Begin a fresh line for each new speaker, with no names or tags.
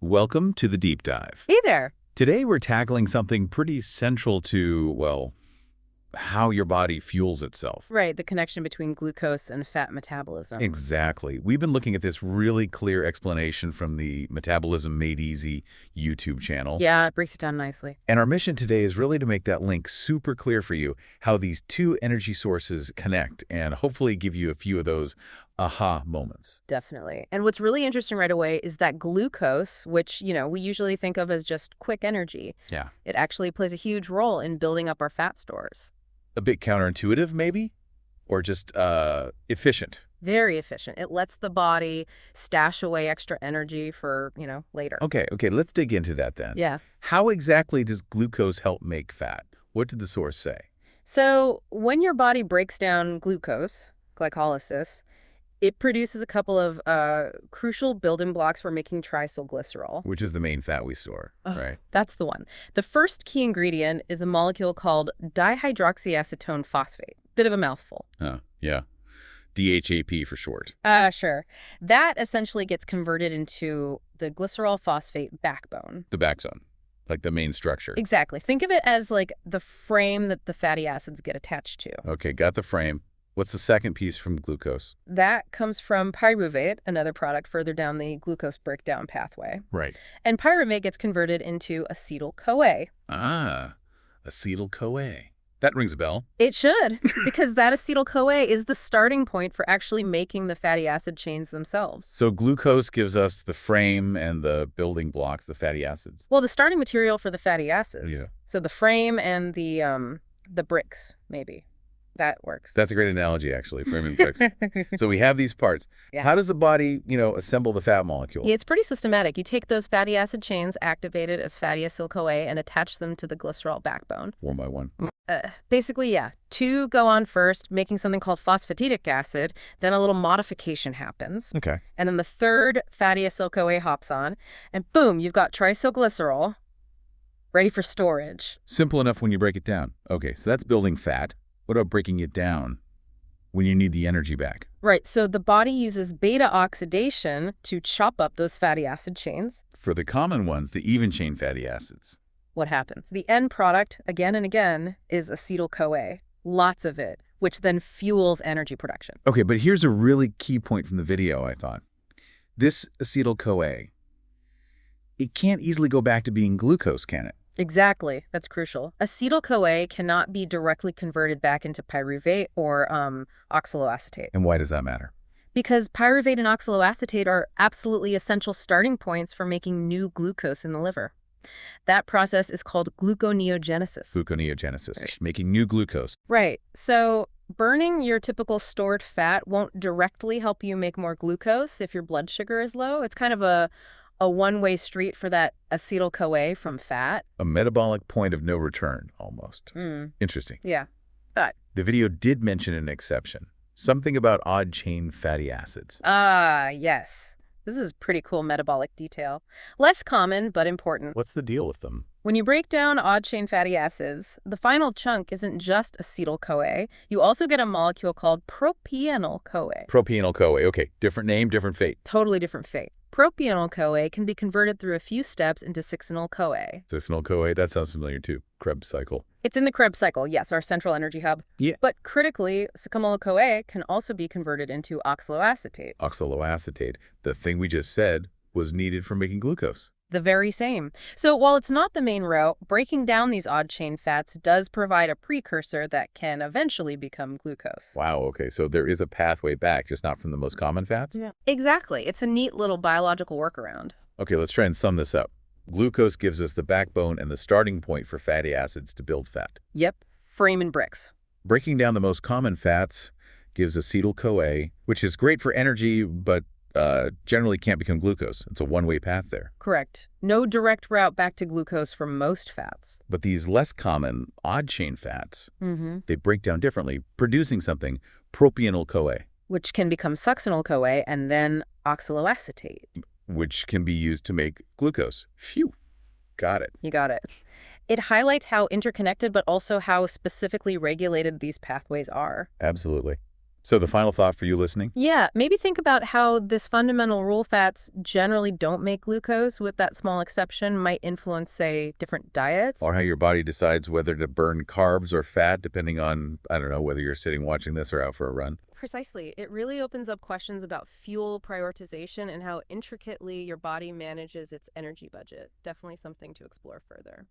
Welcome to the Deep Dive.
Hey there.
Today we're tackling something pretty central to, well, how your body fuels itself.
Right, the connection between glucose and fat metabolism.
Exactly. We've been looking at this really clear explanation from the Metabolism Made Easy YouTube channel.
Yeah, it breaks it down nicely.
And our mission today is really to make that link super clear for you, how these two energy sources connect, and hopefully give you a few of those aha moments.
Definitely. And what's really interesting right away is that glucose, which, we usually think of as just quick energy,
Yeah.
it actually plays a huge role in building up our fat stores.
A bit counterintuitive, maybe? Or just efficient?
Very efficient. It lets the body stash away extra energy for, later.
Okay, let's dig into that then.
Yeah.
How exactly does glucose help make fat? What did the source say?
So when your body breaks down glucose, glycolysis, it produces a couple of crucial building blocks for making triacylglycerol.
Which is the main fat we store, right?
That's the one. The first key ingredient is a molecule called dihyroxyactone phosphate. Bit of a mouthful.
Yeah. DHAP for short.
Sure. That essentially gets converted into the glycerol phosphate backbone.
The backbone, like the main structure.
Exactly. Think of it as like the frame that the fatty acids get attached to.
Okay, got the frame. What's the second piece from glucose?
That comes from pyruvate, another product further down the glucose breakdown pathway.
Right.
And pyruvate gets converted into acetyl-CoA.
Acetyl-CoA. That rings a bell.
It should, because that acetyl-CoA is the starting point for actually making the fatty acid chains themselves.
So glucose gives us the frame and the building blocks, the fatty acids.
Well, the starting material for the fatty acids.
Yeah.
So the frame and the bricks, maybe. That works.
That's a great analogy, actually, frame and bricks. So we have these parts.
Yeah.
How does the body, assemble the fat molecule?
It's pretty systematic. You take those fatty acid chains activated as fatty acyl-CoA and attach them to the glycerol backbone.
One by one.
Basically, yeah. Two go on first, making something called phosphatidic acid. Then a little modification happens.
Okay.
And then the third fatty acyl-CoA hops on. And boom, you've got triacylglycerol ready for storage.
Simple enough when you break it down. Okay, so that's building fat. What about breaking it down when you need the energy back?
Right, so the body uses beta-oxidation to chop up those fatty acid chains.
For the common ones, the even-chain fatty acids.
What happens? The end product, again and again, is acetyl-CoA. Lots of it, which then fuels energy production.
Okay, but here's a really key point from the video, I thought. This acetyl-CoA, it can't easily go back to being glucose, can it?
Exactly. That's crucial. Acetyl-CoA cannot be directly converted back into pyruvate or oxaloacetate.
And why does that matter?
Because pyruvate and oxaloacetate are absolutely essential starting points for making new glucose in the liver. That process is called gluconeogenesis.
Gluconeogenesis,
Right.
making new glucose.
Right. So burning your typical stored fat won't directly help you make more glucose if your blood sugar is low. It's kind of a one-way street for that acetyl-CoA from fat.
A metabolic point of no return, almost. Interesting.
Yeah. But
The video did mention an exception. Something about odd-chain fatty acids.
yes. This is pretty cool metabolic detail. Less common, but important.
What's the deal with them?
When you break down odd-chain fatty acids, the final chunk isn't just acetyl-CoA. You also get a molecule called propionyl-CoA.
Propionyl-CoA. Okay, different name, different fate.
Totally different fate. Propionyl-CoA can be converted through a few steps into succinyl-CoA.
Succinyl-CoA, that sounds familiar too. Krebs cycle.
It's in the Krebs cycle, yes, our central energy hub.
Yeah.
But critically, succinyl-CoA can also be converted into oxaloacetate.
Oxaloacetate, the thing we just said, was needed for making glucose.
The very same. So while it's not the main route, breaking down these odd-chain fats does provide a precursor that can eventually become glucose.
Wow, okay, so there is a pathway back, just not from the most common fats?
Yeah. Exactly. It's a neat little biological workaround.
Okay, let's try and sum this up. Glucose gives us the backbone and the starting point for fatty acids to build fat.
Yep. Frame and bricks.
Breaking down the most common fats gives acetyl-CoA, which is great for energy, but generally can't become glucose. It's a one-way path there.
Correct. No direct route back to glucose for most fats.
But these less common odd-chain fats, they break down differently, producing something, propionyl-CoA.
Which can become succinyl-CoA and then oxaloacetate.
Which can be used to make glucose. Phew. Got it.
You got it. It highlights how interconnected but also how specifically regulated these pathways are.
Absolutely. So the final thought for you listening?
Yeah, maybe think about how this fundamental rule fats generally don't make glucose, with that small exception, might influence, say, different diets.
Or how your body decides whether to burn carbs or fat, depending on, I don't know, whether you're sitting watching this or out for a run.
Precisely. It really opens up questions about fuel prioritization and how intricately your body manages its energy budget. Definitely something to explore further.